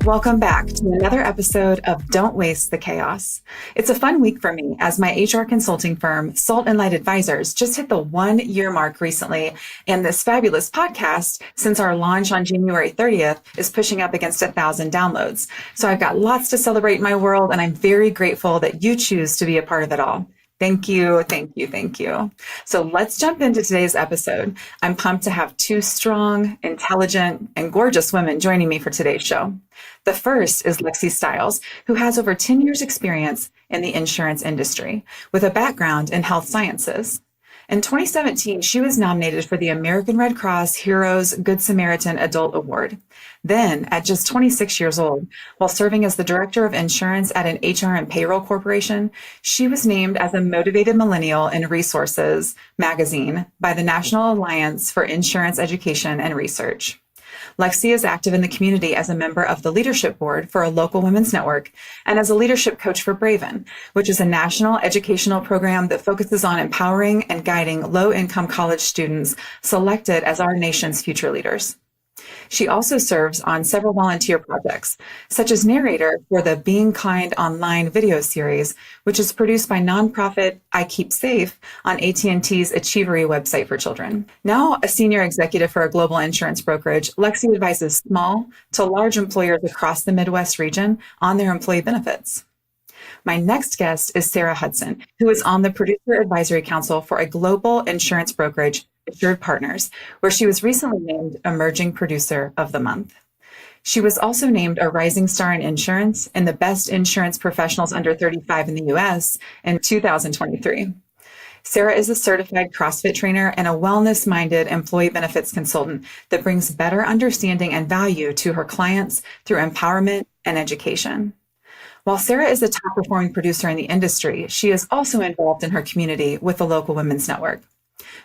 Welcome back to another episode of Don't Waste the Chaos. It's a fun week for me as my HR consulting firm, Salt and Light Advisors, just hit the 1-year mark recently. And this fabulous podcast, since our launch on January 30th, is pushing up against 1,000 downloads. So I've got lots to celebrate in my world, and I'm very grateful that you choose to be a part of it all. Thank you, thank you, thank you. So let's jump into today's episode. I'm pumped to have two strong, intelligent, and gorgeous women joining me for today's show. The first is Lexi Stiles, who has over 10 years experience in the insurance industry with a background in health sciences. In 2017, she was nominated for the American Red Cross Heroes Good Samaritan Adult Award. Then, at just 26 years old, while serving as the director of insurance at an HR and payroll corporation, she was named as a Motivated Millennial in Resources magazine by the National Alliance for Insurance Education and Research. Lexi is active in the community as a member of the leadership board for a local women's network and as a leadership coach for Braven, which is a national educational program that focuses on empowering and guiding low-income college students selected as our nation's future leaders. She also serves on several volunteer projects, such as narrator for the Being Kind online video series, which is produced by nonprofit I Keep Safe on AT&T's Achievery website for children. Now a senior executive for a global insurance brokerage, Lexi advises small to large employers across the Midwest region on their employee benefits. My next guest is Sarah Hudson, who is on the Producer Advisory Council for a global insurance brokerage, Assured Partners, where she was recently named Emerging Producer of the Month. She was also named a Rising Star in Insurance and the Best Insurance Professionals Under 35 in the U.S. in 2023. Sarah is a certified CrossFit trainer and a wellness-minded employee benefits consultant that brings better understanding and value to her clients through empowerment and education. While Sarah is a top-performing producer in the industry, she is also involved in her community with the local women's network.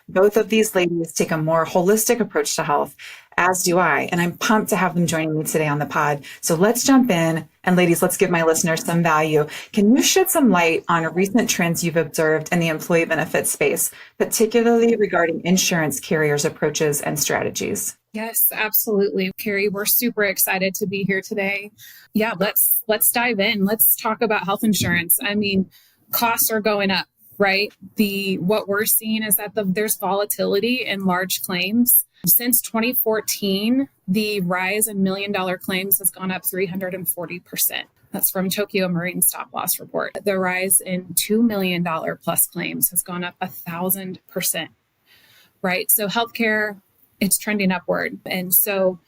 Both of these ladies take a more holistic approach to health, as do I, and I'm pumped to have them joining me today on the pod. So let's jump in, and ladies, let's give my listeners some value. Can you shed some light on recent trends you've observed in the employee benefits space, particularly regarding insurance carriers' approaches and strategies? Yes, absolutely. Carrie, we're super excited to be here today. Yeah, let's dive in. Let's talk about health insurance. I mean, costs are going up, right? What we're seeing is that there's volatility in large claims. Since 2014, the rise in $1 million claims has gone up 340%. That's from Tokyo Marine Stop Loss Report. The rise in $2 million plus claims has gone up 1,000%, right? So healthcare, it's trending upward. And so,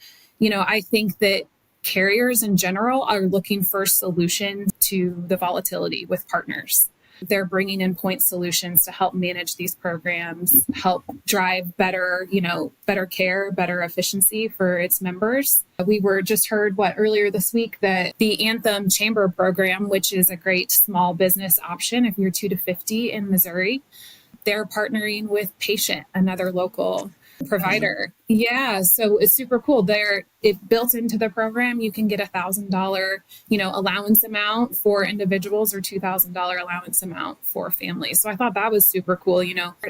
I think that carriers in general are looking for solutions to the volatility with partners. They're bringing in point solutions to help manage these programs, help drive better care, better efficiency for its members. We were just heard earlier this week that the Anthem Chamber program, which is a great small business option if you're 2 to 50 in Missouri, they're partnering with Patient, another local provider. Yeah, so it's super cool. It built into the program, you can get $1,000, allowance amount for individuals or $2,000 allowance amount for families. So I thought that was super cool.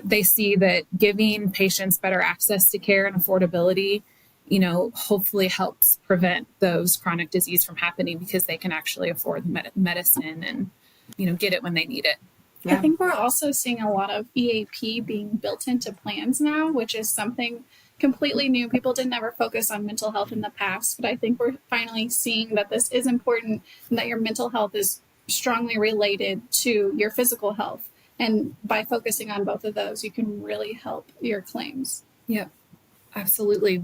They see that giving patients better access to care and affordability, hopefully helps prevent those chronic disease from happening because they can actually afford the medicine and, get it when they need it. Yeah. I think we're also seeing a lot of EAP being built into plans now, which is something completely new. People didn't ever focus on mental health in the past, but I think we're finally seeing that this is important and that your mental health is strongly related to your physical health. And by focusing on both of those, you can really help your claims. Yep. Absolutely.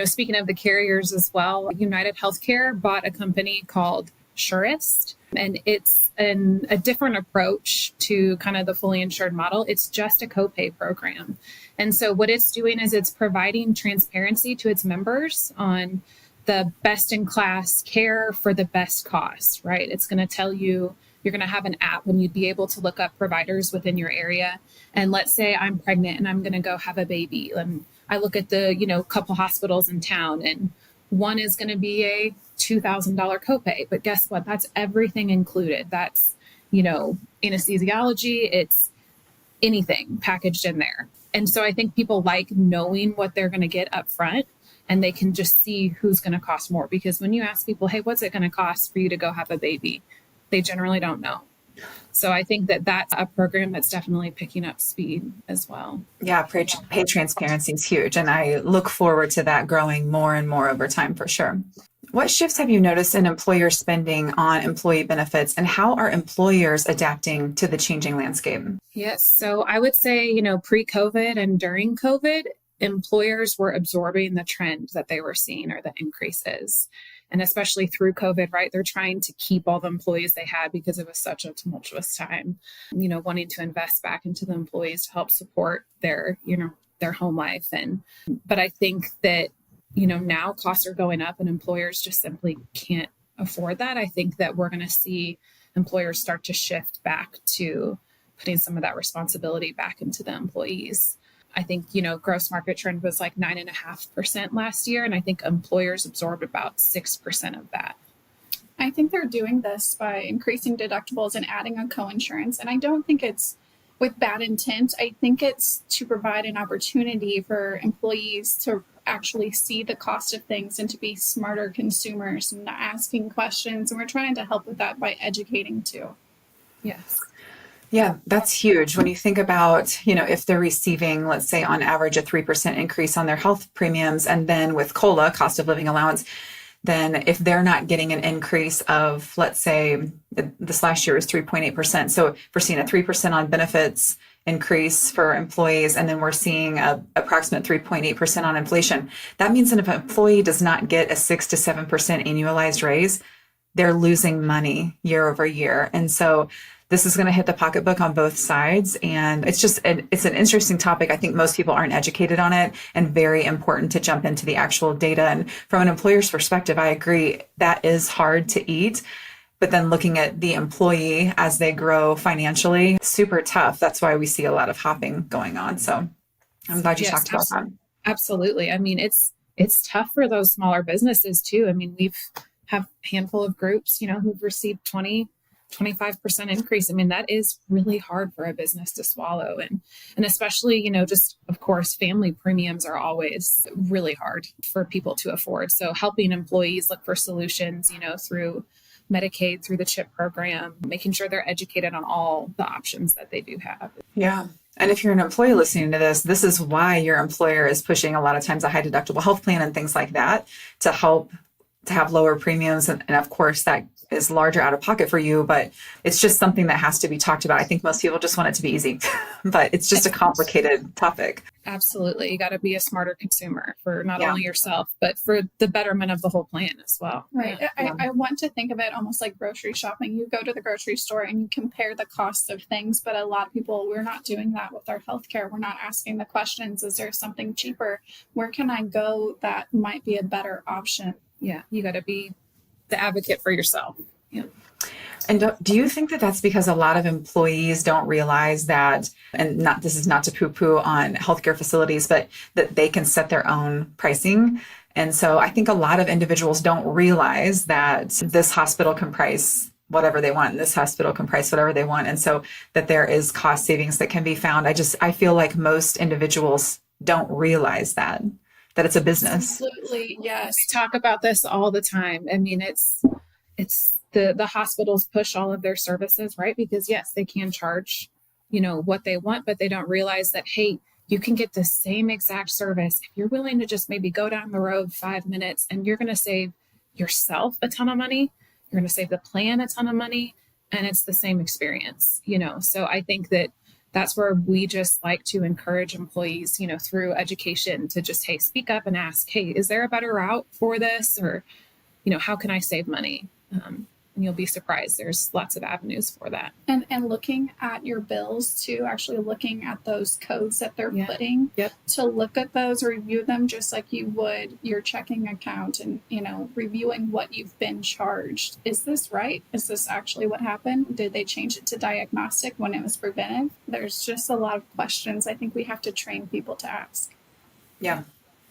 Speaking of the carriers as well, United Healthcare bought a company called Surest, and it's a different approach to kind of the fully insured model. It's just a copay program. And so what it's doing is it's providing transparency to its members on the best in class care for the best cost, right? It's going to tell you, you're going to have an app and you'd be able to look up providers within your area. And let's say I'm pregnant and I'm going to go have a baby. And I look at the, couple hospitals in town, and one is going to be a $2,000 copay. But guess what? That's everything included. That's, anesthesiology. It's anything packaged in there. And so I think people like knowing what they're going to get up front. and they can just see who's going to cost more. Because when you ask people, hey, what's it going to cost for you to go have a baby? They generally don't know. So I think that that's a program that's definitely picking up speed as well. Yeah, pay transparency is huge. And I look forward to that growing more and more over time for sure. What shifts have you noticed in employer spending on employee benefits, and how are employers adapting to the changing landscape? Yes. So I would say, pre-COVID and during COVID, employers were absorbing the trend that they were seeing, or the increases. And especially through COVID, right? They're trying to keep all the employees they had because it was such a tumultuous time, wanting to invest back into the employees to help support their home life. But I think that, now costs are going up and employers just simply can't afford that. I think that we're going to see employers start to shift back to putting some of that responsibility back into the employees. I think, gross market trend was like 9.5% last year. And I think employers absorbed about 6% of that. I think they're doing this by increasing deductibles and adding a coinsurance. And I don't think it's with bad intent. I think it's to provide an opportunity for employees to actually see the cost of things and to be smarter consumers and asking questions. And we're trying to help with that by educating too. Yes. Yeah, that's huge. When you think about, if they're receiving, let's say on average, a 3% increase on their health premiums, and then with COLA, cost of living allowance, then if they're not getting an increase of, let's say, this last year was 3.8%. So if we're seeing a 3% on benefits increase for employees, and then we're seeing a approximate 3.8% on inflation, that means that if an employee does not get a 6 to 7% annualized raise, they're losing money year over year. And so this is going to hit the pocketbook on both sides. And it's an interesting topic. I think most people aren't educated on it, and very important to jump into the actual data. And from an employer's perspective, I agree that is hard to eat. But then looking at the employee as they grow financially, super tough. That's why we see a lot of hopping going on. So I'm glad you talked about that. Absolutely. I mean, it's tough for those smaller businesses too. I mean, we've have a handful of groups, who've received 25% increase. I mean, that is really hard for a business to swallow. And especially, just, of course, family premiums are always really hard for people to afford. So helping employees look for solutions, through Medicaid, through the CHIP program, making sure they're educated on all the options that they do have. Yeah. And if you're an employee listening to this is why your employer is pushing a lot of times a high deductible health plan and things like that to help to have lower premiums. And of course, that is larger out of pocket for you, but it's just something that has to be talked about. I think most people just want it to be easy, but it's just a complicated topic. Absolutely. You got to be a smarter consumer for not only yourself, but for the betterment of the whole plan as well. Right. Yeah. I want to think of it almost like grocery shopping. You go to the grocery store and you compare the cost of things, but a lot of people, we're not doing that with our healthcare. We're not asking the questions, is there something cheaper? Where can I go that might be a better option? Yeah. You got to be the advocate for yourself. Yeah. And do you think that that's because a lot of employees don't realize that, and this is not to poo-poo on healthcare facilities, but that they can set their own pricing? And so I think a lot of individuals don't realize that this hospital can price whatever they want, and this hospital can price whatever they want. And so that there is cost savings that can be found. I feel like most individuals don't realize that it's a business. Absolutely. Yes. We talk about this all the time. I mean, it's the hospitals push all of their services, right? Because yes, they can charge, what they want, but they don't realize that, hey, you can get the same exact service if you're willing to just maybe go down the road 5 minutes, and you're going to save yourself a ton of money. You're going to save the plan a ton of money, and it's the same experience, So I think that's where we just like to encourage employees, through education to just, hey, speak up and ask, hey, is there a better route for this? Or, how can I save money? And you'll be surprised. There's lots of avenues for that. And looking at your bills too, actually looking at those codes that they're putting, to look at those, review them just like you would your checking account, and, reviewing what you've been charged. Is this right? Is this actually what happened? Did they change it to diagnostic when it was preventive? There's just a lot of questions I think we have to train people to ask. Yeah,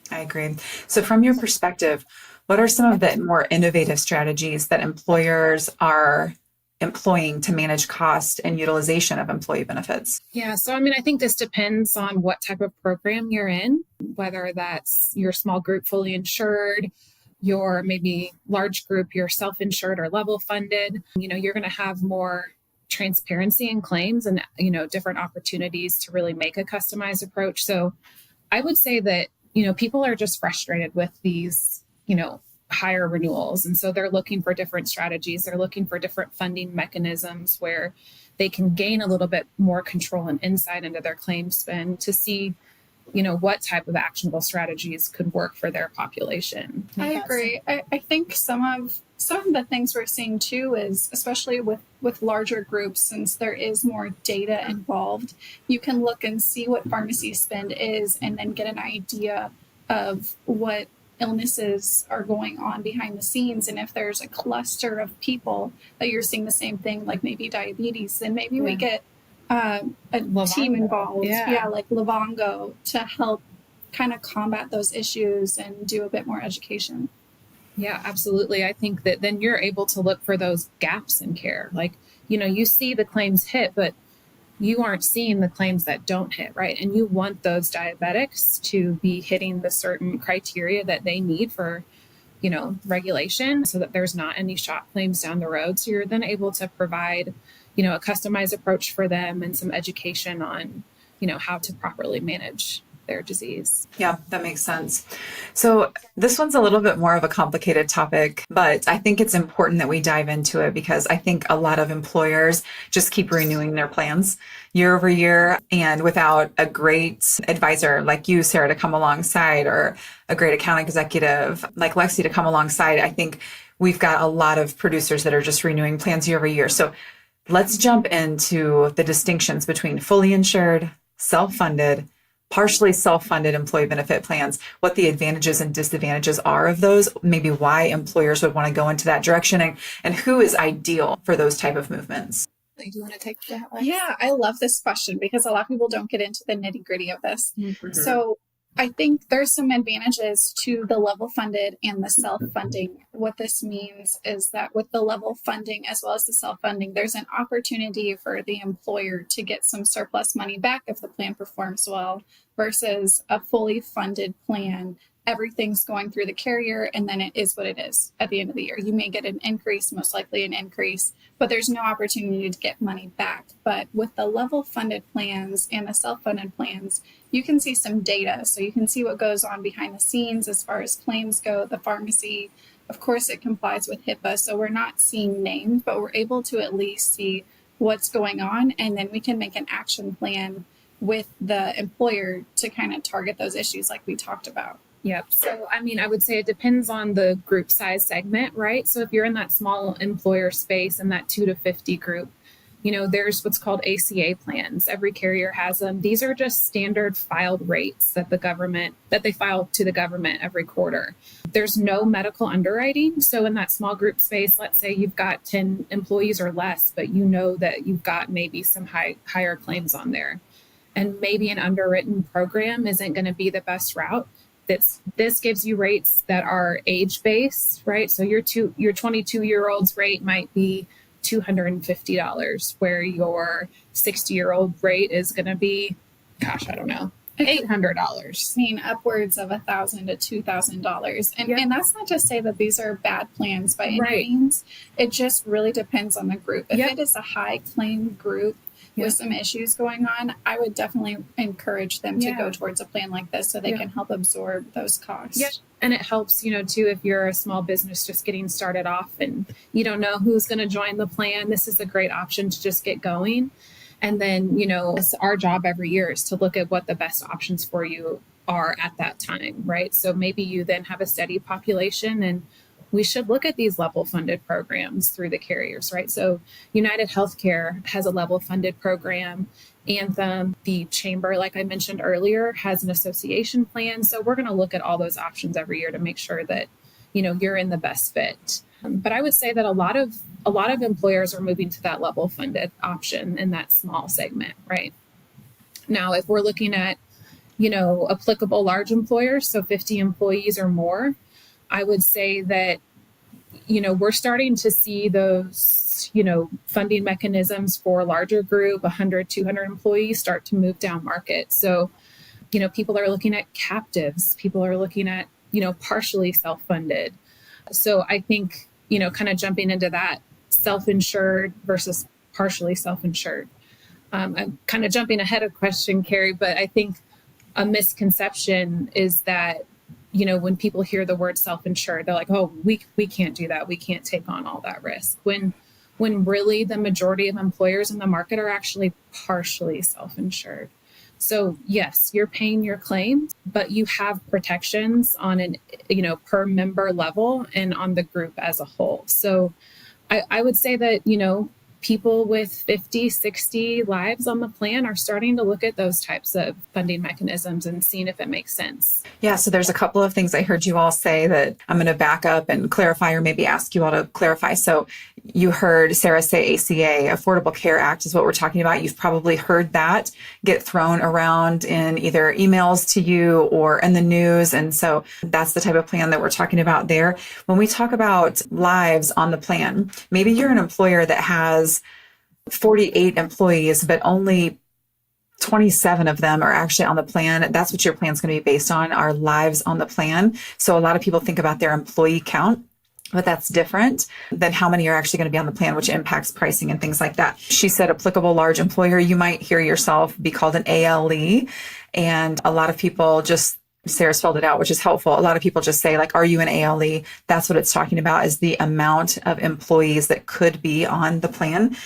I agree. So from your perspective, what are some of the more innovative strategies that employers are employing to manage cost and utilization of employee benefits? Yeah. So, I mean, I think this depends on what type of program you're in, whether that's your small group fully insured, your maybe large group, you're self-insured or level funded. You're going to have more transparency in claims and, different opportunities to really make a customized approach. So I would say that, people are just frustrated with these, higher renewals. And so they're looking for different strategies. They're looking for different funding mechanisms where they can gain a little bit more control and insight into their claim spend to see, what type of actionable strategies could work for their population. I agree. I think some of the things we're seeing too is, especially with larger groups, since there is more data involved, you can look and see what pharmacy spend is and then get an idea of what illnesses are going on behind the scenes. And if there's a cluster of people that you're seeing the same thing, like maybe diabetes, then maybe we get a team involved, like Livongo, to help kind of combat those issues and do a bit more education. Yeah, absolutely. I think that then you're able to look for those gaps in care. Like, you see the claims hit, but you aren't seeing the claims that don't hit, right? And you want those diabetics to be hitting the certain criteria that they need for, regulation, so that there's not any shot claims down the road. So you're then able to provide, a customized approach for them and some education on, how to properly manage their disease. Yeah, that makes sense. So this one's a little bit more of a complicated topic, but I think it's important that we dive into it because I think a lot of employers just keep renewing their plans year over year. And without a great advisor like you, Sarah, to come alongside, or a great account executive like Lexi to come alongside, I think we've got a lot of producers that are just renewing plans year over year. So let's jump into the distinctions between fully insured, self-funded, partially self-funded employee benefit plans, what the advantages and disadvantages are of those, maybe why employers would want to go into that direction, and who is ideal for those type of movements. Do you want to take that one? Yeah, I love this question because a lot of people don't get into the nitty-gritty of this. Mm-hmm. So I think there's some advantages to the level funded and the self-funding. What this means is that with the level funding as well as the self-funding, there's an opportunity for the employer to get some surplus money back if the plan performs well, versus a fully funded plan. Everything's going through the carrier, and then it is what it is at the end of the year. You may get an increase, most likely an increase, but there's no opportunity to get money back. But with the level funded plans and the self-funded plans, you can see some data. So you can see what goes on behind the scenes as far as claims go. The pharmacy, of course, it complies with HIPAA, so we're not seeing names, but we're able to at least see what's going on, and then we can make an action plan with the employer to kind of target those issues like we talked about. Yep. So, I mean, I would say it depends on the group size segment, right? So if you're in that small employer space and that 2 to 50 group, there's what's called ACA plans. Every carrier has them. These are just standard filed rates that they file to the government every quarter. There's no medical underwriting. So in that small group space, let's say you've got 10 employees or less, but you know that you've got maybe some higher claims on there. And maybe an underwritten program isn't going to be the best route. This gives you rates that are age-based, right? So your 22-year-old's rate might be $250, where your 60-year-old rate is going to be, I don't know, $800. I mean, upwards of $1,000 to $2,000. And that's not to say that these are bad plans by any means. It just really depends on the group. If it is a high claim group with some issues going on, I would definitely encourage them to go towards a plan like this so they can help absorb those costs. Yeah. And it helps, too, if you're a small business just getting started off and you don't know who's going to join the plan. This is a great option to just get going. And then, it's our job every year is to look at what the best options for you are at that time, right? So maybe you then have a steady population, and we should look at these level funded programs through the carriers, right? So United Healthcare has a level funded program. Anthem, the chamber, like I mentioned earlier, has an association plan. So we're going to look at all those options every year to make sure that, you're in the best fit. But I would say that a lot of employers are moving to that level funded option in that small segment, right? Now, if we're looking at, applicable large employers, so 50 employees or more, I would say that, we're starting to see those, funding mechanisms for larger group, 100, 200 employees start to move down market. So, people are looking at captives, people are looking at, partially self-funded. So I think, kind of jumping into that self-insured versus partially self-insured. I'm kind of jumping ahead of question, Carrie, but I think a misconception is that, when people hear the word self-insured, they're like, oh, we can't do that. We can't take on all that risk. When really the majority of employers in the market are actually partially self-insured. So yes, you're paying your claim, but you have protections on an, per member level and on the group as a whole. So I would say that, people with 50, 60 lives on the plan are starting to look at those types of funding mechanisms and seeing if it makes sense. Yeah, so there's a couple of things I heard you all say that I'm going to back up and clarify, or maybe ask you all to clarify. So you heard Sarah say ACA, Affordable Care Act is what we're talking about. You've probably heard that get thrown around in either emails to you or in the news. And so that's the type of plan that we're talking about there. When we talk about lives on the plan, maybe you're an employer that has 48 employees, but only 27 of them are actually on the plan. That's what your plan is going to be based on, are lives on the plan. So a lot of people think about their employee count, but that's different than how many are actually going to be on the plan, which impacts pricing and things like that. She said applicable large employer. You might hear yourself be called an ALE. And a lot of people just, Sarah spelled it out, which is helpful. A lot of people just say, like, are you an ALE? That's what it's talking about, is the amount of employees that could be on the plan.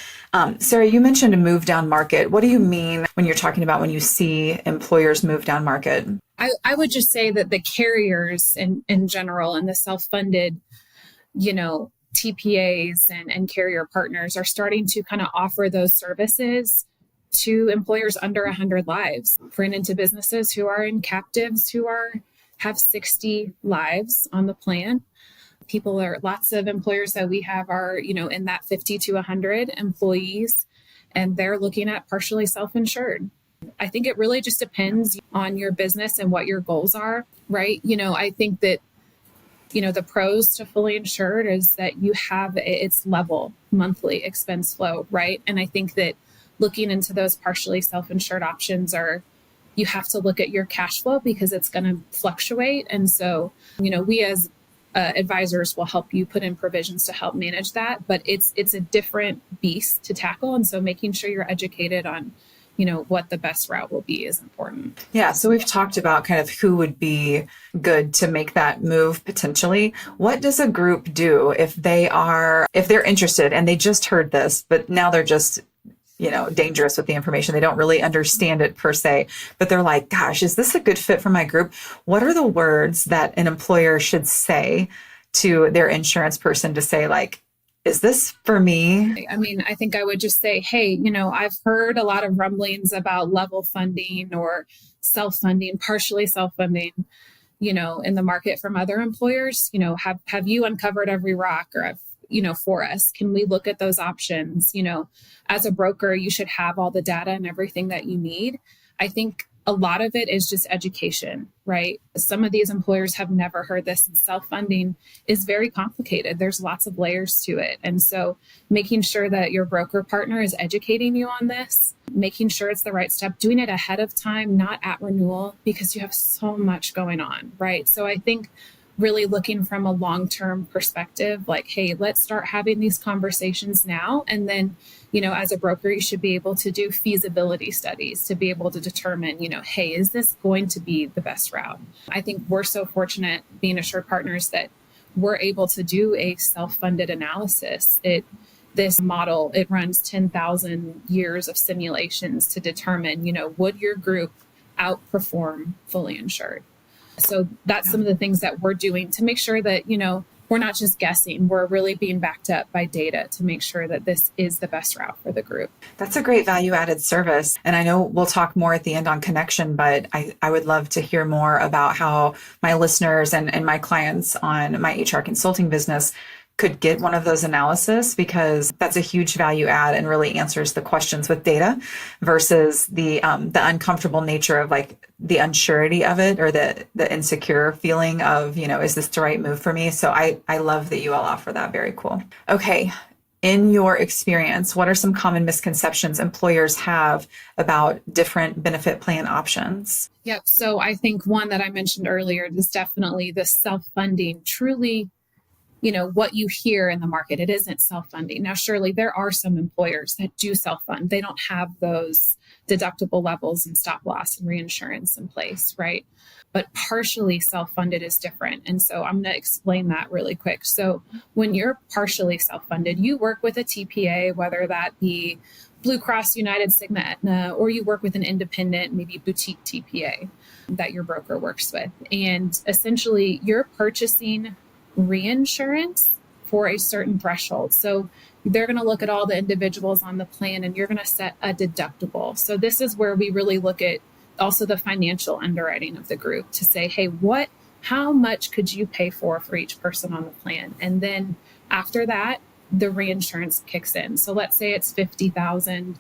Sarah, you mentioned a move down market. What do you mean when you're talking about when you see employers move down market? I would just say that the carriers in general and the self-funded, TPAs and carrier partners are starting to kind of offer those services to employers under 100 lives. Ran into businesses who are in captives who have 60 lives on the plan. Lots of employers that we have are, in that 50 to 100 employees, and they're looking at partially self-insured. I think it really just depends on your business and what your goals are, right? I think that, the pros to fully insured is that you have its level monthly expense flow, right? And I think that looking into those partially self-insured options you have to look at your cash flow because it's going to fluctuate. And so, we as advisors will help you put in provisions to help manage that, but it's a different beast to tackle. And so making sure you're educated on, what the best route will be is important. Yeah. So we've talked about kind of who would be good to make that move potentially. What does a group do if they're interested and they just heard this, but now they're just dangerous with the information. They don't really understand it per se, but they're like, gosh, is this a good fit for my group? What are the words that an employer should say to their insurance person to say, like, is this for me? I mean, I think I would just say, hey, I've heard a lot of rumblings about level funding or self-funding, partially self-funding, in the market from other employers. Have you uncovered every rock, or for us? Can we look at those options? As a broker, you should have all the data and everything that you need. I think a lot of it is just education, right? Some of these employers have never heard this, and self-funding is very complicated. There's lots of layers to it. And so making sure that your broker partner is educating you on this, making sure it's the right step, doing it ahead of time, not at renewal, because you have so much going on, right? So I think really looking from a long-term perspective, like, hey, let's start having these conversations now. And then, as a broker, you should be able to do feasibility studies to be able to determine, hey, is this going to be the best route? I think we're so fortunate being Assured Partners that we're able to do a self-funded analysis. This model, it runs 10,000 years of simulations to determine, would your group outperform fully insured? So that's some of the things that we're doing to make sure that, we're not just guessing, we're really being backed up by data to make sure that this is the best route for the group. That's a great value-added service. And I know we'll talk more at the end on connection, but I would love to hear more about how my listeners and my clients on my HR consulting business could get one of those analysis, because that's a huge value add and really answers the questions with data versus the uncomfortable nature of like the unsurety of it, or the insecure feeling of, is this the right move for me? So I love that you all offer that. Very cool. Okay. In your experience, what are some common misconceptions employers have about different benefit plan options? Yep. So I think one that I mentioned earlier is definitely the self-funding. Truly, what you hear in the market, it isn't self-funding. Now, surely there are some employers that do self-fund. They don't have those deductible levels and stop loss and reinsurance in place, right? But partially self-funded is different. And so I'm going to explain that really quick. So when you're partially self-funded, you work with a TPA, whether that be Blue Cross, United, Cigna, Aetna, or you work with an independent, maybe boutique TPA that your broker works with. And essentially you're purchasing reinsurance for a certain threshold. So they're going to look at all the individuals on the plan and you're going to set a deductible. So this is where we really look at also the financial underwriting of the group to say, hey, how much could you pay for each person on the plan? And then after that, the reinsurance kicks in. So let's say it's 50,000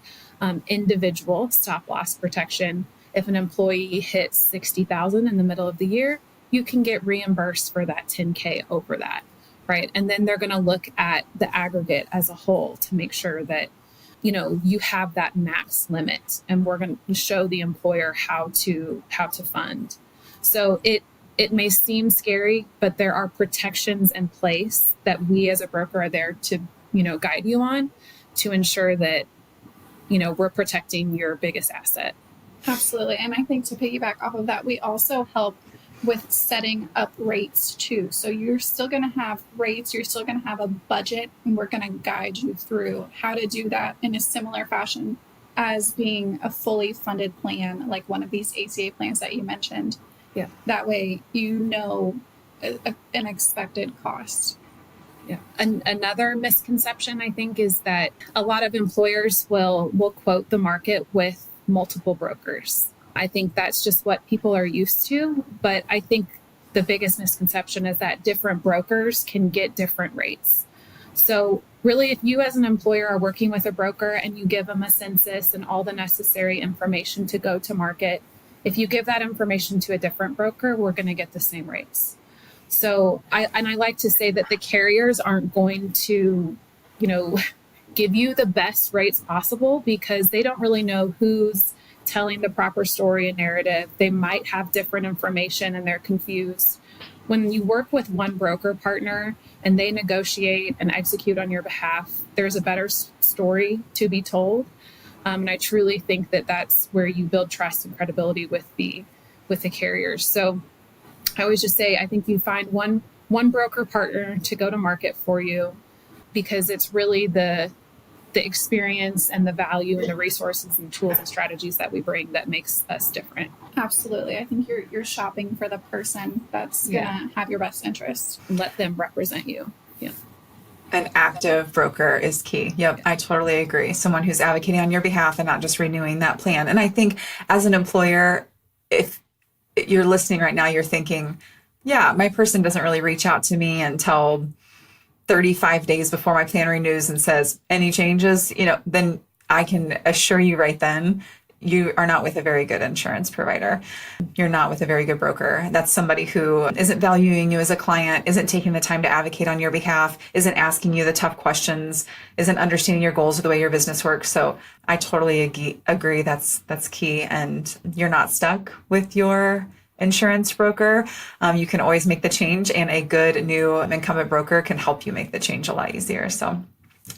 individual stop loss protection. If an employee hits 60,000 in the middle of the year, you can get reimbursed for that 10K over that, right? And then they're going to look at the aggregate as a whole to make sure that you have that max limit, and we're going to show the employer how to fund. So it may seem scary, but there are protections in place that we as a broker are there to, guide you on to ensure that, we're protecting your biggest asset. Absolutely. And I think to piggyback off of that, we also help with setting up rates too. So you're still going to have rates, you're still going to have a budget, and we're going to guide you through how to do that in a similar fashion as being a fully funded plan, like one of these ACA plans that you mentioned. Yeah. That way, an expected cost. Yeah. Another misconception, I think, is that a lot of employers will quote the market with multiple brokers. I think that's just what people are used to. But I think the biggest misconception is that different brokers can get different rates. So really, if you as an employer are working with a broker and you give them a census and all the necessary information to go to market, if you give that information to a different broker, we're going to get the same rates. So I like to say that the carriers aren't going to, give you the best rates possible, because they don't really know who's telling the proper story and narrative. They might have different information and they're confused. When you work with one broker partner and they negotiate and execute on your behalf, there's a better story to be told. And I truly think that that's where you build trust and credibility with the carriers. So I always just say, I think you find one broker partner to go to market for you, because it's really the experience and the value and the resources and tools and strategies that we bring that makes us different. Absolutely. I think you're shopping for the person that's going to have your best interest. Let them represent you. Yeah. An active broker is key. Yep, I totally agree. Someone who's advocating on your behalf and not just renewing that plan. And I think as an employer, if you're listening right now, you're thinking, yeah, my person doesn't really reach out to me until 35 days before my plan renews and says, any changes, then I can assure you right then, you are not with a very good insurance provider. You're not with a very good broker. That's somebody who isn't valuing you as a client, isn't taking the time to advocate on your behalf, isn't asking you the tough questions, isn't understanding your goals or the way your business works. So I totally agree. That's key. And you're not stuck with your insurance broker. You can always make the change, and a good new incumbent broker can help you make the change a lot easier. So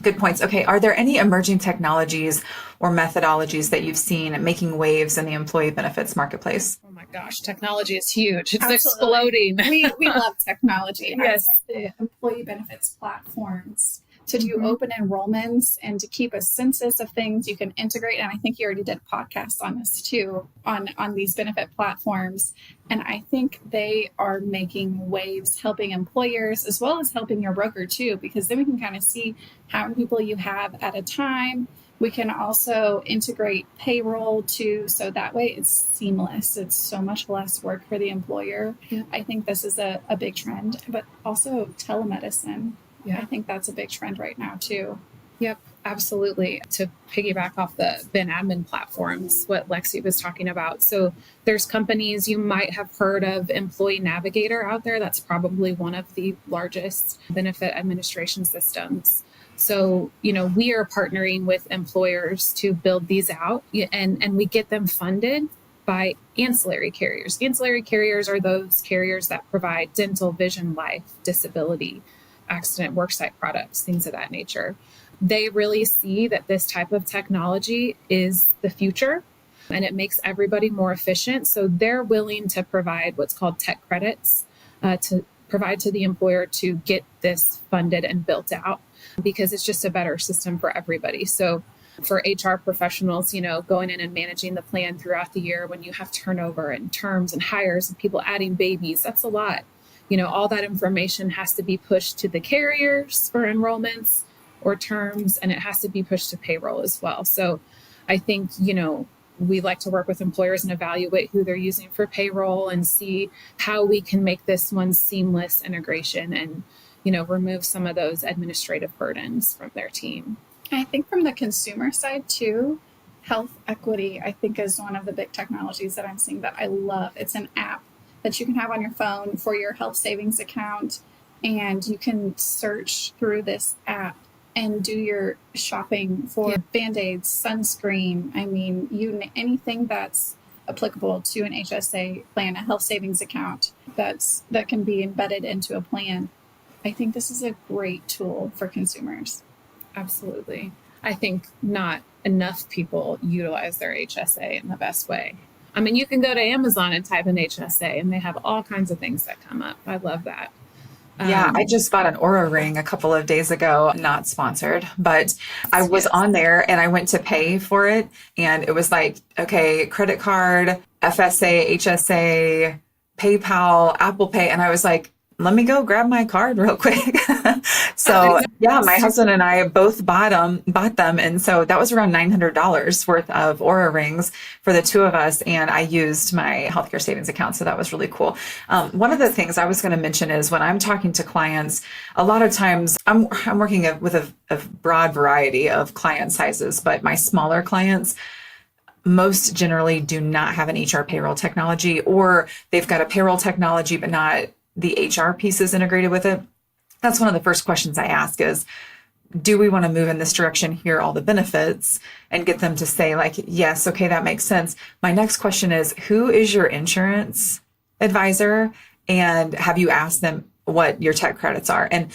good points. Okay. Are there any emerging technologies or methodologies that you've seen making waves in the employee benefits marketplace? Oh my gosh, technology is huge. It's Absolutely. exploding. We love technology. Yes. The employee benefits platforms to do open enrollments and to keep a census of things you can integrate. And I think you already did podcasts on this too, on these benefit platforms. And I think they are making waves, helping employers as well as helping your broker too, because then we can kind of see how many people you have at a time. We can also integrate payroll too. So that way it's seamless. It's so much less work for the employer. Yeah. I think this is a big trend, but also telemedicine. Yeah. I think that's a big trend right now too. Yep, absolutely. To piggyback off the Ben admin platforms, what Lexi was talking about. So there's companies you might have heard of, Employee Navigator out there. That's probably one of the largest benefit administration systems. So, we are partnering with employers to build these out, and we get them funded by ancillary carriers. Ancillary carriers are those carriers that provide dental, vision, life, disability, accident, worksite products, things of that nature. They really see that this type of technology is the future and it makes everybody more efficient. So they're willing to provide what's called tech credits to provide to the employer to get this funded and built out, because it's just a better system for everybody. So for HR professionals, going in and managing the plan throughout the year when you have turnover and terms and hires and people adding babies, that's a lot. All that information has to be pushed to the carriers for enrollments or terms, and it has to be pushed to payroll as well. So I think, we like to work with employers and evaluate who they're using for payroll and see how we can make this one seamless integration and, remove some of those administrative burdens from their team. I think from the consumer side too, health equity, I think, is one of the big technologies that I'm seeing that I love. It's an app that you can have on your phone for your health savings account, and you can search through this app and do your shopping for Band-Aids, sunscreen. I mean, anything that's applicable to an HSA plan, a health savings account that can be embedded into a plan. I think this is a great tool for consumers. Absolutely. I think not enough people utilize their HSA in the best way. I mean, you can go to Amazon and type in HSA and they have all kinds of things that come up. I love that. Yeah, I just bought an Aura ring a couple of days ago, not sponsored, but I was on there and I went to pay for it. And it was like, okay, credit card, FSA, HSA, PayPal, Apple Pay. And I was like, let me go grab my card real quick. So yeah, my husband and I both bought them. And so that was around $900 worth of Aura rings for the two of us. And I used my healthcare savings account. So that was really cool. One of the things I was going to mention is when I'm talking to clients, a lot of times I'm working with a broad variety of client sizes, but my smaller clients most generally do not have an HR payroll technology, or they've got a payroll technology, but not the HR pieces integrated with it. That's one of the first questions I ask is, do we want to move in this direction? Here are all the benefits, and get them to say like, yes, okay, that makes sense. My next question is, who is your insurance advisor? And have you asked them what your tech credits are? And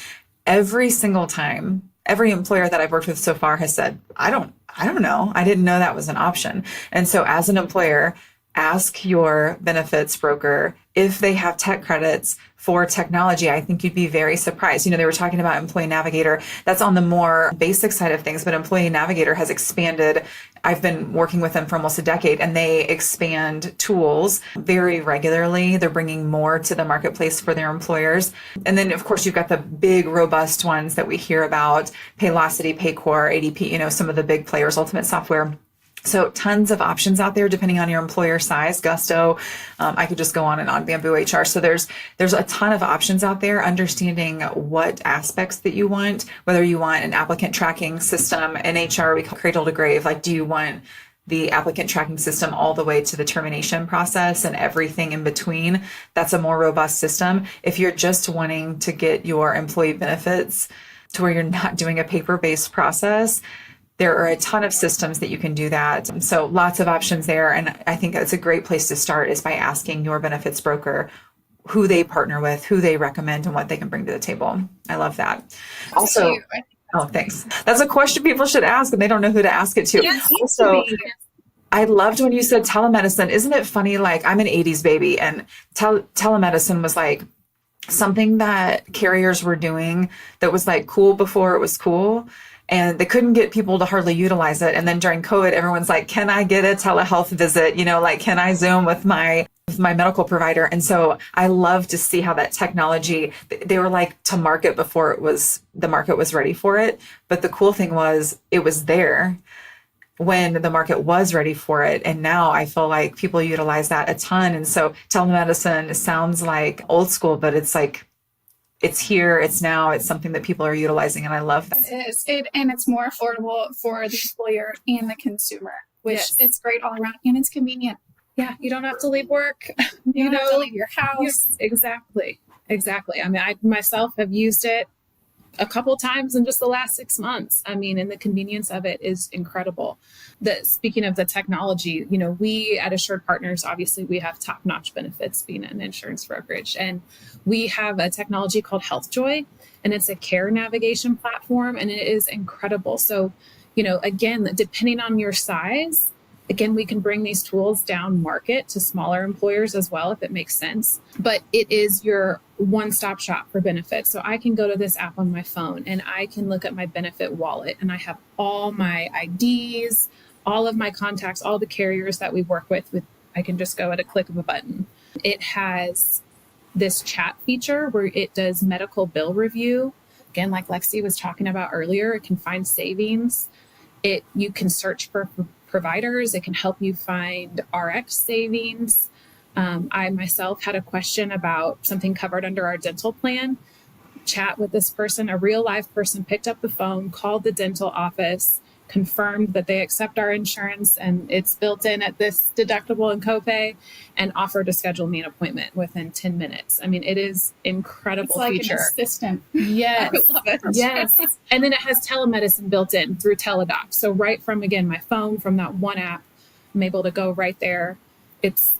every single time, every employer that I've worked with so far has said, I don't know. I didn't know that was an option. And so as an employer, ask your benefits broker if they have tech credits for technology. I think you'd be very surprised. They were talking about Employee Navigator. That's on the more basic side of things, but Employee Navigator has expanded. I've been working with them for almost a decade, and they expand tools very regularly. They're bringing more to the marketplace for their employers. And then, of course, you've got the big, robust ones that we hear about, Paylocity, Paycor, ADP, some of the big players, Ultimate Software. So tons of options out there depending on your employer size. Gusto, I could just go on and on, Bamboo HR. So there's a ton of options out there. Understanding what aspects that you want, whether you want an applicant tracking system. In HR, we call cradle to grave. Like, do you want the applicant tracking system all the way to the termination process and everything in between? That's a more robust system. If you're just wanting to get your employee benefits to where you're not doing a paper-based process, there are a ton of systems that you can do that. So lots of options there. And I think that's a great place to start, is by asking your benefits broker who they partner with, who they recommend, and what they can bring to the table. I love that. Also, thanks. That's a question people should ask, and they don't know who to ask it to. Yes, also, I loved when you said telemedicine. Isn't it funny? Like, I'm an 80s baby, and telemedicine was like something that carriers were doing that was like cool before it was cool. And they couldn't get people to hardly utilize it. And then during COVID, everyone's like, can I get a telehealth visit? Can I Zoom with my medical provider? And so I love to see how that technology, they were like to market before the market was ready for it. But the cool thing was it was there when the market was ready for it. And now I feel like people utilize that a ton. And so telemedicine sounds like old school, but it's like it's here, it's now, it's something that people are utilizing. And I love that. It is. And it's more affordable for the employer and the consumer, which it's great all around, and it's convenient. Yeah, you don't have to leave work. You don't have to leave your house. Yes, exactly. I mean, I myself have used it a couple times in just the last 6 months. I mean, and the convenience of it is incredible. Speaking of the technology, we at Assured Partners, obviously we have top-notch benefits being an insurance brokerage. And we have a technology called HealthJoy, and it's a care navigation platform, and it is incredible. So, again, depending on your size, again, we can bring these tools down market to smaller employers as well, if it makes sense. But it is your one-stop shop for benefits. So I can go to this app on my phone and I can look at my benefit wallet, and I have all my IDs, all of my contacts, all the carriers that we work with. I can just go at a click of a button. It has this chat feature where it does medical bill review. Again, like Lexi was talking about earlier, it can find savings. You can search for providers. It can help you find RX savings. I myself had a question about something covered under our dental plan. Chat with this person, a real live person picked up the phone, called the dental office, confirmed that they accept our insurance and it's built in at this deductible and copay, and offered to schedule me an appointment within 10 minutes. I mean, it is incredible. It's like feature. An assistant. Yes. I love it. Yes. And then it has telemedicine built in through Teladoc. So right from, again, my phone, from that one app, I'm able to go right there. It's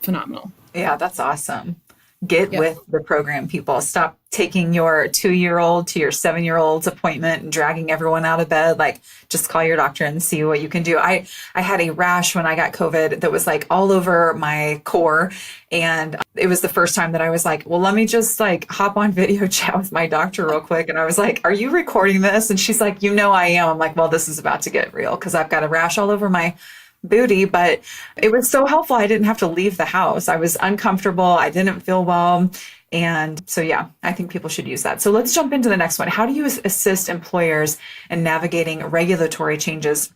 phenomenal. Yeah, that's awesome. Get with the program, people. Stop taking your 2-year-old to your 7-year-old's appointment and dragging everyone out of bed. Like, just call your doctor and see what you can do. I had a rash when I got COVID that was like all over my core. And it was the first time that I was like, well, let me just like hop on video chat with my doctor real quick. And I was like, are you recording this? And she's like, I am. I'm like, well, this is about to get real because I've got a rash all over my booty, but it was so helpful. I didn't have to leave the house. I was uncomfortable. I didn't feel well. And so, yeah, I think people should use that. So let's jump into the next one. How do you assist employers in navigating regulatory changes?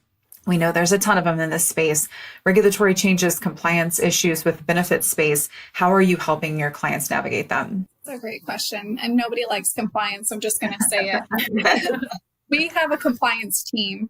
We know there's a ton of them in this space. Regulatory changes, compliance issues with benefit space. How are you helping your clients navigate them? That's a great question. And nobody likes compliance. I'm just going to say it. We have a compliance team.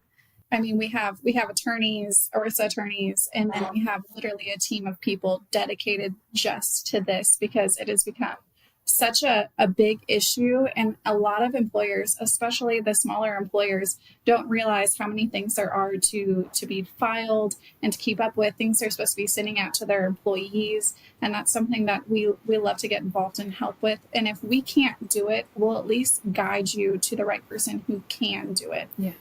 I mean, we have attorneys, ERISA attorneys, and then we have literally a team of people dedicated just to this because it has become such a big issue. And a lot of employers, especially the smaller employers, don't realize how many things there are to be filed and to keep up with, things they're supposed to be sending out to their employees. And that's something that we love to get involved and help with. And if we can't do it, we'll at least guide you to the right person who can do it. Yeah.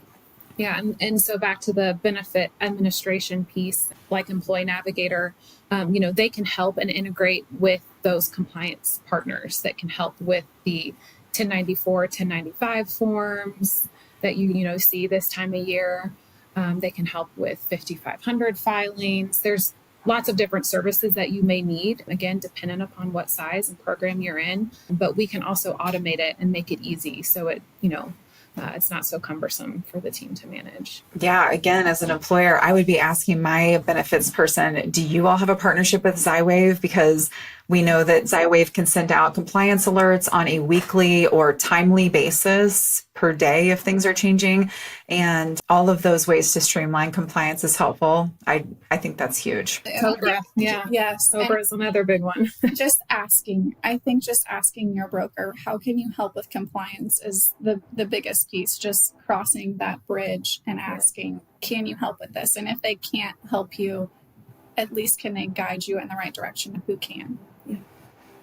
Yeah. And so back to the benefit administration piece, like Employee Navigator, they can help and integrate with those compliance partners that can help with the 1094, 1095 forms that you see this time of year. They can help with 5500 filings. There's lots of different services that you may need, again, dependent upon what size and program you're in. But we can also automate it and make it easy so it's not so cumbersome for the team to manage. Yeah, again, as an employer, I would be asking my benefits person, do you all have a partnership with Xywave? Because we know that Xywave can send out compliance alerts on a weekly or timely basis per day if things are changing. And all of those ways to streamline compliance is helpful. I think that's huge. Cobra. Yeah. Yes. Cobra is another big one. I think just asking your broker, how can you help with compliance is the biggest piece, just crossing that bridge and asking, can you help with this? And if they can't help you, at least can they guide you in the right direction of who can?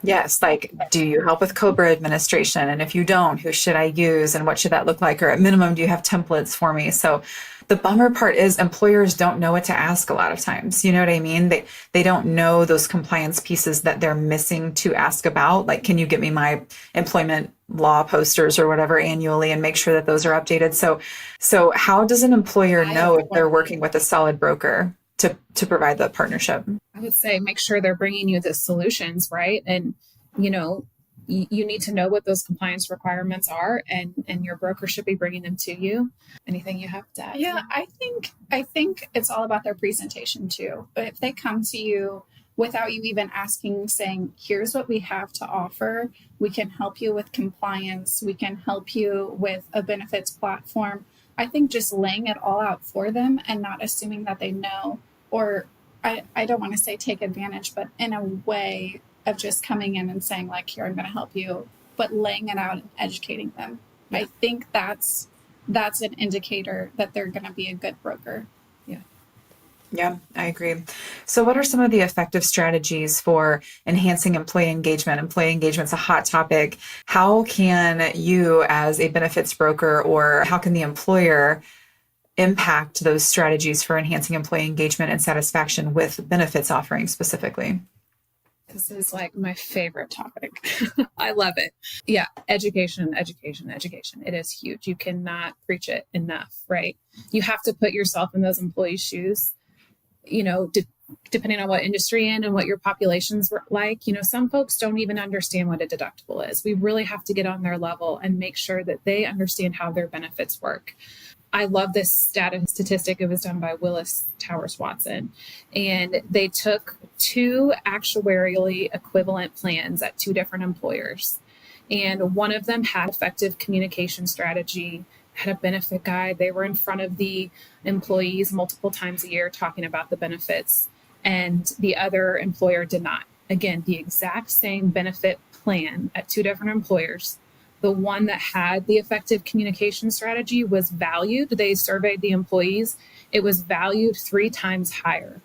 Yes, like, do you help with COBRA administration? And if you don't, who should I use and what should that look like? Or at minimum, do you have templates for me? So the bummer part is employers don't know what to ask a lot of times. You know what I mean? They don't know those compliance pieces that they're missing to ask about. Like, can you get me my employment law posters or whatever annually and make sure that those are updated? So how does an employer know if they're working with a solid broker to provide the partnership? I would say make sure they're bringing you the solutions, right? And, you need to know what those compliance requirements are, and your broker should be bringing them to you. Anything you have to add? Yeah, I think it's all about their presentation too. But if they come to you without you even asking, saying, here's what we have to offer. We can help you with compliance. We can help you with a benefits platform. I think just laying it all out for them and not assuming that they know, or I don't want to say take advantage, but in a way of just coming in and saying like, here, I'm going to help you, but laying it out and educating them. Yeah. I think that's an indicator that they're going to be a good broker. Yeah, I agree. So what are some of the effective strategies for enhancing employee engagement? Employee engagement's a hot topic. How can you as a benefits broker, or how can the employer impact those strategies for enhancing employee engagement and satisfaction with benefits offerings specifically? This is like my favorite topic. I love it. Yeah. Education. It is huge. You cannot preach it enough, right? You have to put yourself in those employees' shoes. Depending on what industry and what your population's like, some folks don't even understand what a deductible is. We really have to get on their level and make sure that they understand how their benefits work. I love this statistic. It was done by Willis Towers Watson, and they took 2 actuarially equivalent plans at 2 different employers. And one of them had effective communication strategy, had a benefit guide. They were in front of the employees multiple times a year talking about the benefits, and the other employer did not. Again, the exact same benefit plan at 2 different employers. The one that had the effective communication strategy was valued. They surveyed the employees. It was valued 3 times higher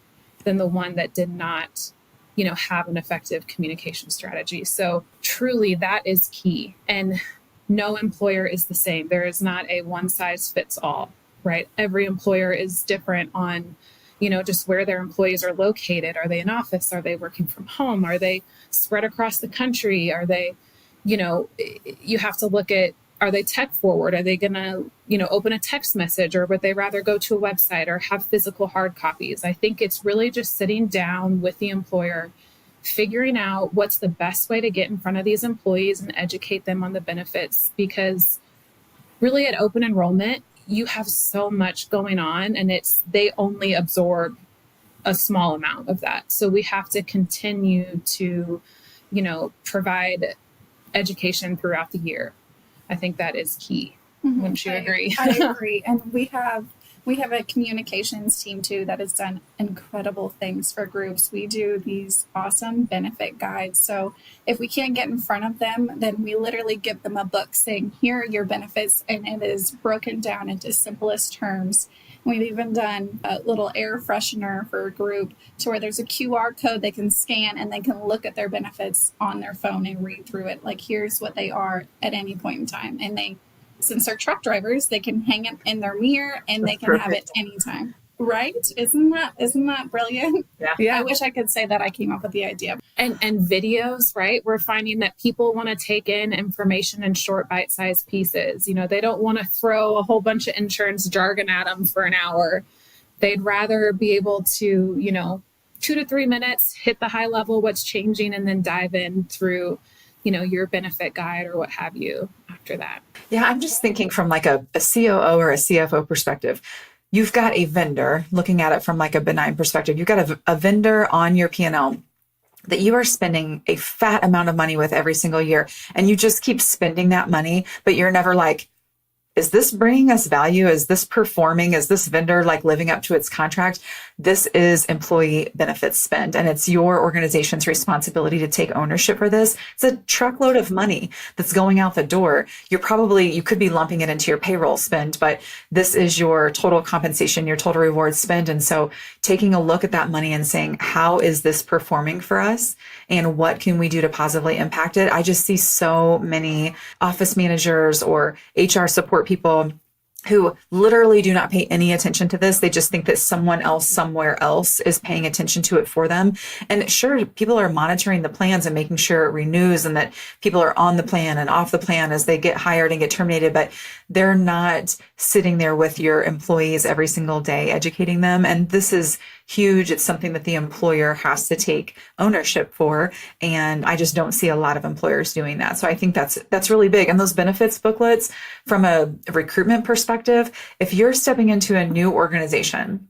than the one that did not, have an effective communication strategy. So truly that is key. And no employer is the same. There is not a one size fits all, right? Every employer is different on, just where their employees are located. Are they in office? Are they working from home? Are they spread across the country? Are they, you have to look at, are they tech forward? Are they going to, open a text message, or would they rather go to a website or have physical hard copies? I think it's really just sitting down with the employer, figuring out what's the best way to get in front of these employees and educate them on the benefits, because really at open enrollment, you have so much going on, and they only absorb a small amount of that. So we have to continue to, provide education throughout the year. I think that is key. Mm-hmm. Wouldn't you agree? I agree. And we have a communications team too that has done incredible things for groups. We do these awesome benefit guides. So if we can't get in front of them, then we literally give them a book saying, here are your benefits. And it is broken down into simplest terms. We've even done a little air freshener for a group to where there's a QR code they can scan and they can look at their benefits on their phone and read through it. Like, here's what they are at any point in time. And since they're truck drivers, they can hang it in their mirror and they can have it anytime. Right? Isn't that brilliant? Yeah. I wish I could say that I came up with the idea. And videos, right? We're finding that people want to take in information in short bite-sized pieces. They don't want to throw a whole bunch of insurance jargon at them for an hour. They'd rather be able to, 2 to 3 minutes, hit the high level, what's changing, and then dive in through, your benefit guide or what have you after that. Yeah, I'm just thinking from like a COO or a CFO perspective. You've got a vendor, looking at it from like a benign perspective. You've got a vendor on your P&L that you are spending a fat amount of money with every single year, and you just keep spending that money, but you're never like, is this bringing us value? Is this performing? Is this vendor like living up to its contract? This is employee benefits spend, and it's your organization's responsibility to take ownership for this. It's a truckload of money that's going out the door. You could be lumping it into your payroll spend, but this is your total compensation, your total reward spend. And so taking a look at that money and saying, how is this performing for us? And what can we do to positively impact it? I just see so many office managers or HR support people who literally do not pay any attention to this. They just think that someone else somewhere else is paying attention to it for them. And sure, people are monitoring the plans and making sure it renews and that people are on the plan and off the plan as they get hired and get terminated, but they're not sitting there with your employees every single day educating them. And this is huge. It's something that the employer has to take ownership for. And I just don't see a lot of employers doing that. So I think that's really big. And those benefits booklets from a recruitment perspective, if you're stepping into a new organization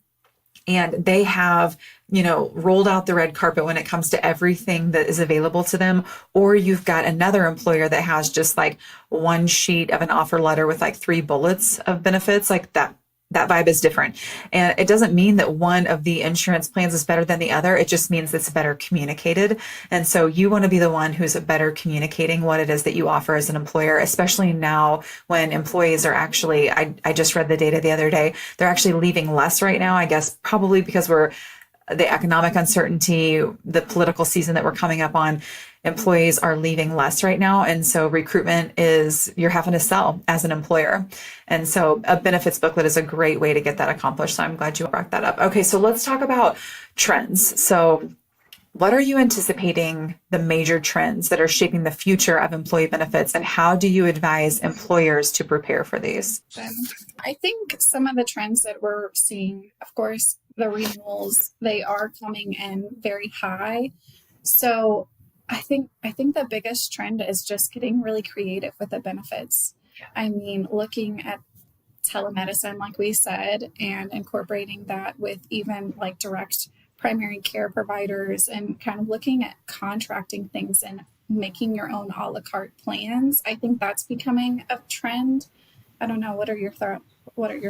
and they have, rolled out the red carpet when it comes to everything that is available to them. Or you've got another employer that has just like one sheet of an offer letter with like 3 bullets of benefits. Like that vibe is different. And it doesn't mean that one of the insurance plans is better than the other. It just means it's better communicated. And so you want to be the one who's better communicating what it is that you offer as an employer, especially now when employees are actually, I just read the data the other day, they're actually leaving less right now, I guess, probably because the economic uncertainty, the political season that we're coming up on, employees are leaving less right now. And so recruitment you're having to sell as an employer. And so a benefits booklet is a great way to get that accomplished. So I'm glad you brought that up. Okay, so let's talk about trends. So what are you anticipating the major trends that are shaping the future of employee benefits, and how do you advise employers to prepare for these? I think some of the trends that we're seeing, of course, the renewals, they are coming in very high. So I think the biggest trend is just getting really creative with the benefits. Yeah. I mean, looking at telemedicine, like we said, and incorporating that with even like direct primary care providers, and kind of looking at contracting things and making your own a la carte plans. I think that's becoming a trend. I don't know. What are your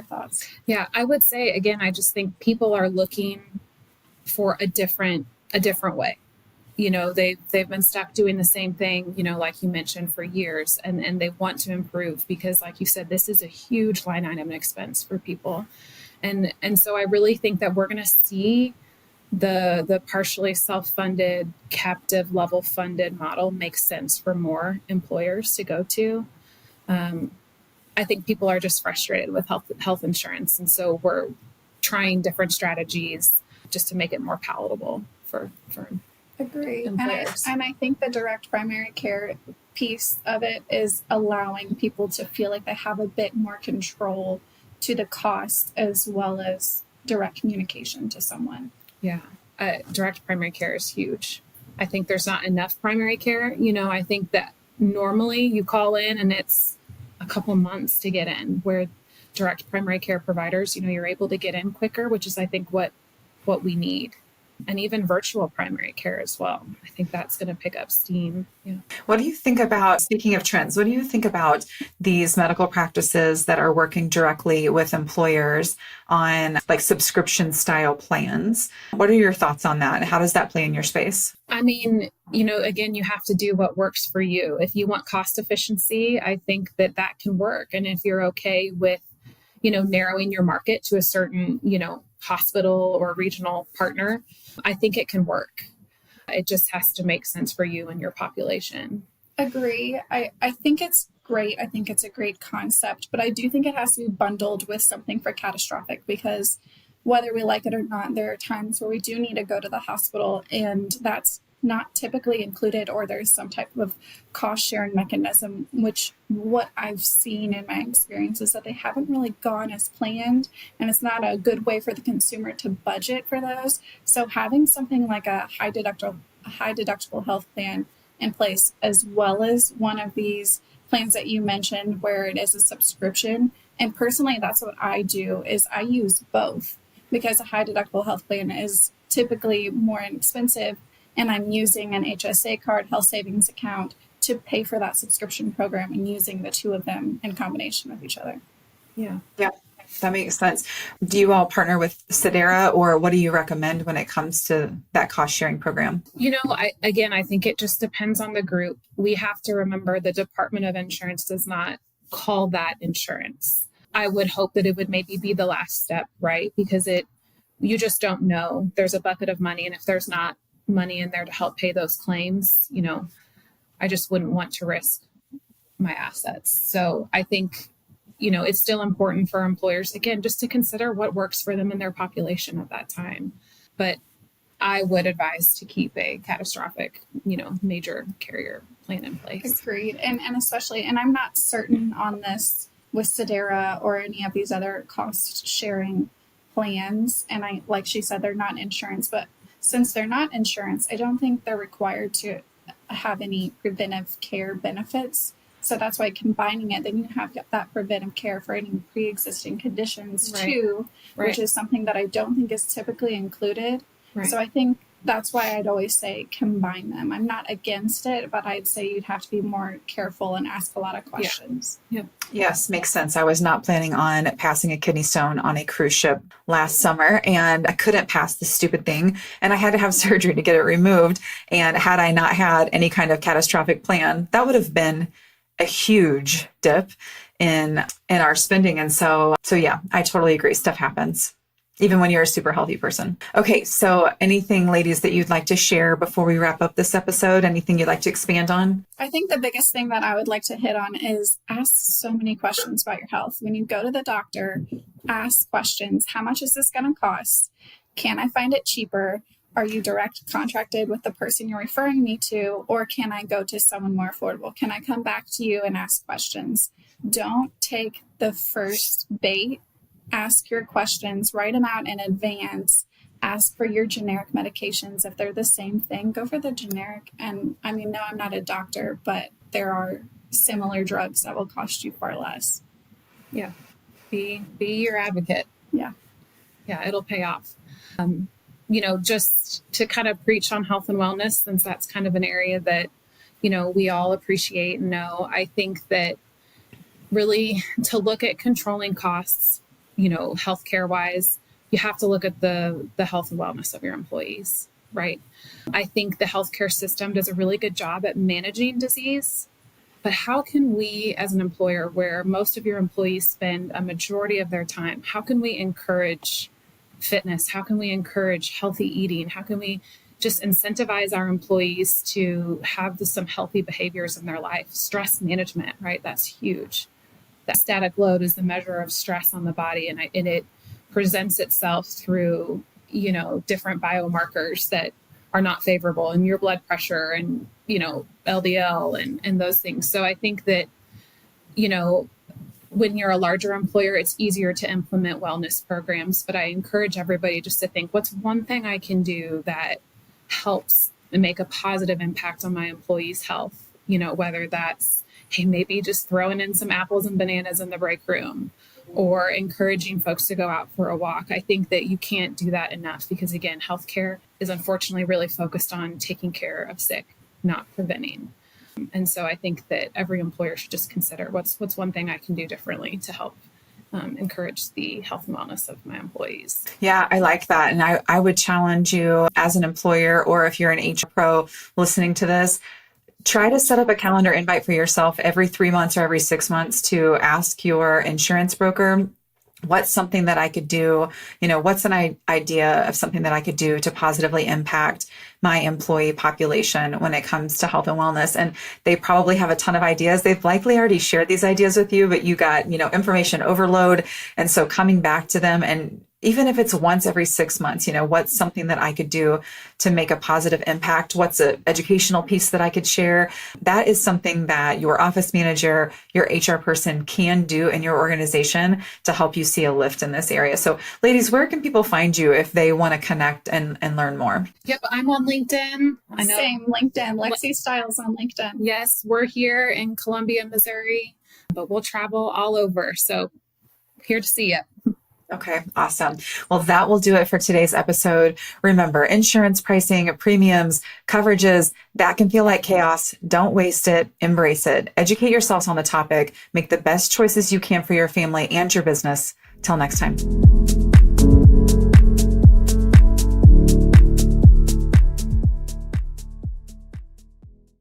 thoughts? Yeah, I would say, again, I just think people are looking for a different way. They've been stuck doing the same thing, like you mentioned, for years, and they want to improve because, like you said, this is a huge line item expense for people. And so I really think that we're going to see the partially self-funded, captive level funded model makes sense for more employers to go to. I think people are just frustrated with health insurance. And so we're trying different strategies just to make it more palatable for Agree. employers. And I think the direct primary care piece of it is allowing people to feel like they have a bit more control to the cost, as well as direct communication to someone. Yeah. Direct primary care is huge. I think there's not enough primary care. I think that normally you call in and it's a couple months to get in, where direct primary care providers, you're able to get in quicker, which is, I think, what we need. And even virtual primary care as well. I think that's going to pick up steam. Yeah. What do you think about, speaking of trends, what do you think about these medical practices that are working directly with employers on like subscription style plans? What are your thoughts on that? How does that play in your space? I mean, again, you have to do what works for you. If you want cost efficiency, I think that can work. And if you're okay with, narrowing your market to a certain, hospital or regional partner, I think it can work. It just has to make sense for you and your population. Agree. I think it's great. I think it's a great concept, but I do think it has to be bundled with something for catastrophic, because whether we like it or not, there are times where we do need to go to the hospital, and that's not typically included, or there's some type of cost sharing mechanism, which what I've seen in my experience is that they haven't really gone as planned, and it's not a good way for the consumer to budget for those. So having something like a high deductible health plan in place, as well as one of these plans that you mentioned where it is a subscription. And personally, that's what I do, is I use both, because a high deductible health plan is typically more inexpensive, and I'm using an HSA card, health savings account, to pay for that subscription program, and using the two of them in combination with each other. Yeah, that makes sense. Do you all partner with Sedera, or what do you recommend when it comes to that cost sharing program? I think it just depends on the group. We have to remember the Department of Insurance does not call that insurance. I would hope that it would maybe be the last step, right? Because you just don't know. There's a bucket of money, and if there's not money in there to help pay those claims, I just wouldn't want to risk my assets. So I think, it's still important for employers, again, just to consider what works for them and their population at that time. But I would advise to keep a catastrophic, major carrier plan in place. Agreed. And especially, and I'm not certain on this with Sedera or any of these other cost sharing plans. And like she said, they're not insurance, but since they're not insurance, I don't think they're required to have any preventive care benefits. So that's why combining it, then you have that preventive care for any pre-existing conditions too, which is something that I don't think is typically included. Right. So I think that's why I'd always say combine them. I'm not against it, but I'd say you'd have to be more careful and ask a lot of questions. Yeah. Yes, makes sense. I was not planning on passing a kidney stone on a cruise ship last summer, and I couldn't pass this stupid thing, and I had to have surgery to get it removed. And had I not had any kind of catastrophic plan, that would have been a huge dip in our spending. And so yeah, I totally agree. Stuff happens, even when you're a super healthy person. Okay, so anything, ladies, that you'd like to share before we wrap up this episode? Anything you'd like to expand on? I think the biggest thing that I would like to hit on is ask so many questions about your health. When you go to the doctor, ask questions. How much is this going to cost? Can I find it cheaper? Are you direct contracted with the person you're referring me to? Or can I go to someone more affordable? Can I come back to you and ask questions? Don't take the first bait. Ask your questions, write them out in advance, ask for your generic medications. If they're the same thing, go for the generic. And I mean, no, I'm not a doctor, but there are similar drugs that will cost you far less. Yeah. Be your advocate. Yeah. Yeah, it'll pay off. Just to kind of preach on health and wellness, since that's kind of an area that, we all appreciate and know, I think that really to look at controlling costs, healthcare wise, you have to look at the health and wellness of your employees, right? I think the healthcare system does a really good job at managing disease, but how can we as an employer, where most of your employees spend a majority of their time, how can we encourage fitness? How can we encourage healthy eating? How can we just incentivize our employees to have some healthy behaviors in their life? Stress management, right? That's huge. That static load is the measure of stress on the body, and it presents itself through, different biomarkers that are not favorable, and your blood pressure and, LDL and those things. So I think that, when you're a larger employer, it's easier to implement wellness programs, but I encourage everybody just to think, what's one thing I can do that helps and make a positive impact on my employees' health? Whether that's, hey, maybe just throwing in some apples and bananas in the break room, or encouraging folks to go out for a walk. I think that you can't do that enough because, again, healthcare is unfortunately really focused on taking care of sick, not preventing. And so I think that every employer should just consider what's one thing I can do differently to help encourage the health and wellness of my employees. Yeah, I like that. And I would challenge you as an employer, or if you're an HR pro listening to this, try to set up a calendar invite for yourself every 3 months or every 6 months to ask your insurance broker, what's something that I could do? What's an idea of something that I could do to positively impact my employee population when it comes to health and wellness? And they probably have a ton of ideas. They've likely already shared these ideas with you, but you got, information overload. And so coming back to them, and even if it's once every 6 months, what's something that I could do to make a positive impact? What's an educational piece that I could share? That is something that your office manager, your HR person can do in your organization to help you see a lift in this area. So ladies, where can people find you if they want to connect and learn more? Yep, I'm on LinkedIn. I know. Same, LinkedIn. Lexi Styles on LinkedIn. Yes, we're here in Columbia, Missouri, but we'll travel all over. So here to see you. Okay, awesome. Well, that will do it for today's episode. Remember, insurance pricing, premiums, coverages, that can feel like chaos. Don't waste it. Embrace it. Educate yourselves on the topic. Make the best choices you can for your family and your business. Till next time.